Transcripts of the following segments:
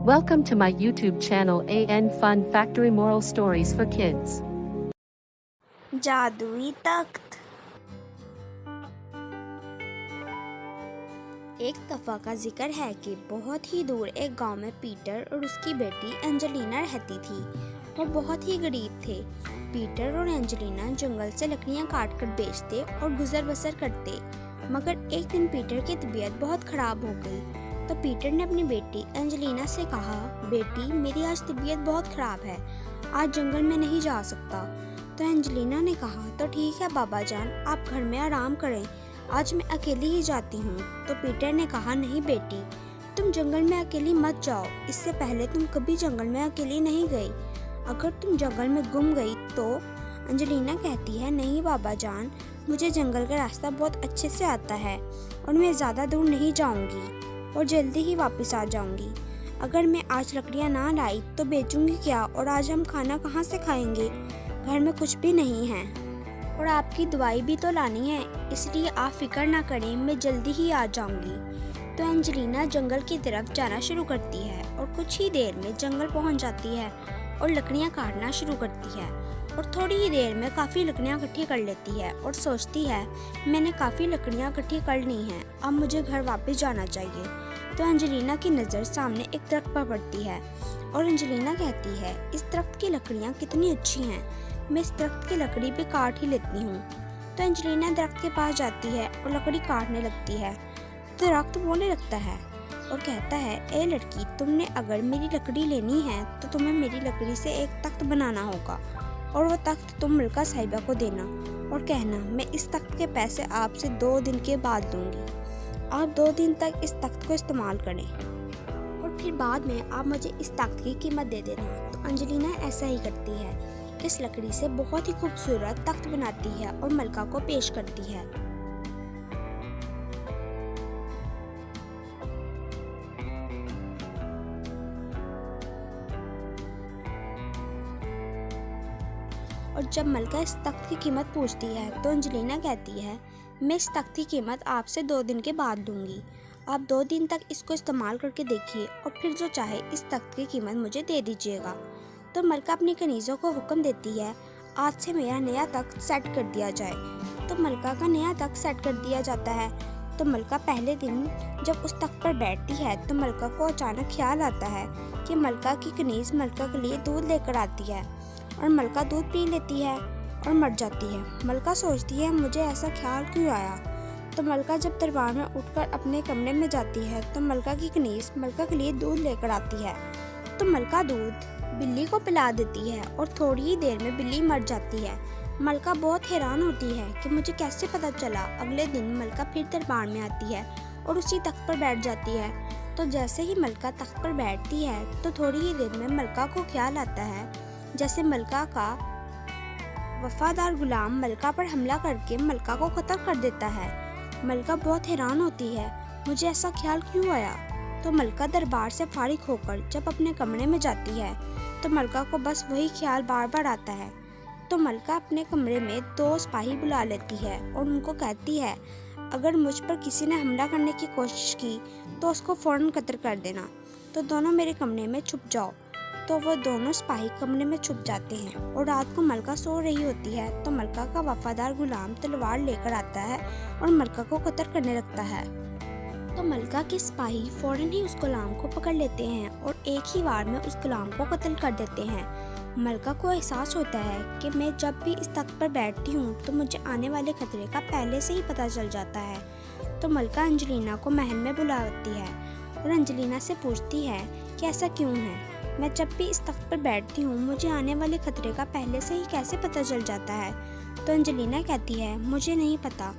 Welcome to my YouTube channel AN Fun Factory Moral Stories for Kids. जादुई तख्त। एक दफ़ा का जिक्र है कि बहुत ही दूर एक गांव में पीटर और उसकी बेटी एंजेलिना रहती थी। वो बहुत ही गरीब थे। पीटर और एंजेलिना जंगल से लकड़ियां काट कर बेचते और गुजर बसर करते। मगर एक दिन पीटर की तबीयत बहुत ख़राब हो गई। तो पीटर ने अपनी बेटी एंजेलिना से कहा, बेटी मेरी आज तबीयत बहुत ख़राब है, आज जंगल में नहीं जा सकता। तो एंजेलिना ने कहा, तो ठीक है बाबा जान, आप घर में आराम करें, आज मैं अकेली ही जाती हूँ। तो पीटर ने कहा, नहीं बेटी, तुम जंगल में अकेली मत जाओ, इससे पहले तुम कभी जंगल में अकेली नहीं गई। अगर तुम जंगल में गुम गई तो एंजेलिना कहती है, नहीं बाबा जान, मुझे जंगल का रास्ता बहुत अच्छे से आता है और मैं ज़्यादा दूर नहीं जाऊँगी और जल्दी ही वापस आ जाऊँगी। अगर मैं आज लकड़ियाँ ना लाई तो बेचूँगी क्या, और आज हम खाना कहाँ से खाएंगे, घर में कुछ भी नहीं है और आपकी दवाई भी तो लानी है, इसलिए आप फिक्र ना करें, मैं जल्दी ही आ जाऊंगी। तो एंजेलिना जंगल की तरफ जाना शुरू करती है और कुछ ही देर में जंगल पहुंच जाती है और लकड़ियां काटना शुरू करती है और थोड़ी ही देर में काफ़ी लकड़ियां इकट्ठी कर लेती है और सोचती है, मैंने काफ़ी लकड़ियां इकट्ठी कर ली हैं, अब मुझे घर वापस जाना चाहिए। तो एंजेलिना की नज़र सामने एक दरख्त पर पड़ती है और एंजेलिना कहती है, इस दरख्त की लकड़ियाँ कितनी अच्छी हैं, मैं इस दरख्त की लकड़ी भी काट ही लेती हूँ। तो एंजेलिना दरख्त के पास जाती है और लकड़ी काटने लगती है। तो दरख्त बोलने लगता है और कहता है, ए लड़की, तुमने अगर मेरी लकड़ी लेनी है तो तुम्हें मेरी लकड़ी से एक तख्त बनाना होगा और वो तख्त तुम मलका साहिबा को देना और कहना, मैं इस तख्त के पैसे आपसे 2 दिन के बाद लूँगी। आप 2 दिन तक इस तख्त को इस्तेमाल करें और फिर बाद में आप मुझे इस तख्त की कीमत दे देना। तो एंजेलिना ऐसा ही करती है, इस लकड़ी से बहुत ही खूबसूरत तख्त बनाती है और मलका को पेश करती है। और जब मलका इस तख्त की कीमत पूछती है तो एंजेलिना कहती है, मैं इस तख्त की कीमत आपसे 2 दिन के बाद दूंगी। आप 2 दिन तक इसको इस्तेमाल करके देखिए और फिर जो चाहे इस तख्त की कीमत मुझे दे दीजिएगा। तो मलका अपनी कनीज़ों को हुक्म देती है, आज से मेरा नया तख्त सेट कर दिया जाए। तो मलका का नया तख्त सेट कर दिया जाता है। तो मलका पहले दिन जब उस तख्त पर बैठती है तो मलका को अचानक ख्याल आता है कि मलका की कनीज़ मलका के लिए दूध लेकर आती है और मलका दूध पी लेती है और मर जाती है। मलका सोचती है, मुझे ऐसा ख्याल क्यों आया। तो मलका जब दरबार में उठकर अपने कमरे में जाती है तो मलका की कनीज़ मलका के लिए दूध लेकर आती है। तो मलका दूध बिल्ली को पिला देती है और थोड़ी ही देर में बिल्ली मर जाती है। मलका बहुत हैरान होती है कि मुझे कैसे पता चला। अगले दिन मलका फिर दरबार में आती है और उसी तख्त पर बैठ जाती है। तो जैसे ही मलका तख्त पर बैठती है तो थोड़ी ही देर में मलका को ख्याल आता है जैसे मलका का वफादार गुलाम मलका पर हमला करके मलका को कत्ल कर देता है। मलका बहुत हैरान होती है, मुझे ऐसा ख्याल क्यों आया। तो मलका दरबार से फारिग होकर जब अपने कमरे में जाती है तो मलका को बस वही ख्याल बार बार आता है। तो मलका अपने कमरे में 2 सिपाही बुला लेती है और उनको कहती है, अगर मुझ पर किसी ने हमला करने की कोशिश की तो उसको फ़ौरन कत्ल कर देना। तो दोनों मेरे कमरे में छुप जाओ। तो वो दोनों सिपाही कमरे में छुप जाते हैं और रात को मलका सो रही होती है तो मलका का वफादार गुलाम तलवार लेकर आता है और मलका को कत्ल करने लगता है। तो मलका के सिपाही फौरन ही उस गुलाम को पकड़ लेते हैं और एक ही वार में उस गुलाम को कत्ल कर देते हैं। मलका को एहसास होता है कि मैं जब भी इस तख्त पर बैठती हूँ तो मुझे आने वाले खतरे का पहले से ही पता चल जाता है। तो मलका एंजेलिना को महल में बुलाती है और एंजेलिना से पूछती है कि ऐसा क्यों है, मैं जब भी इस तख्त पर बैठती हूँ मुझे आने वाले खतरे का पहले से ही कैसे पता चल जाता है। तो एंजेलिना कहती है, मुझे नहीं पता।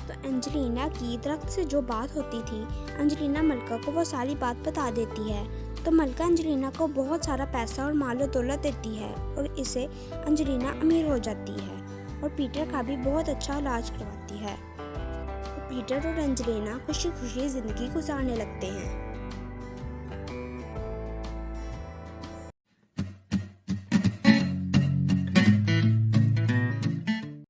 तो एंजेलिना की दरख्त से जो बात होती थी, एंजेलिना मलका को वो सारी बात बता देती है। तो मलका एंजेलिना को बहुत सारा पैसा और माल और दौलत देती है और इससे एंजेलिना अमीर हो जाती है और पीटर का भी बहुत अच्छा इलाज करवाती है। तो पीटर और एंजेलिना खुशी खुशी ज़िंदगी गुजारने लगते हैं।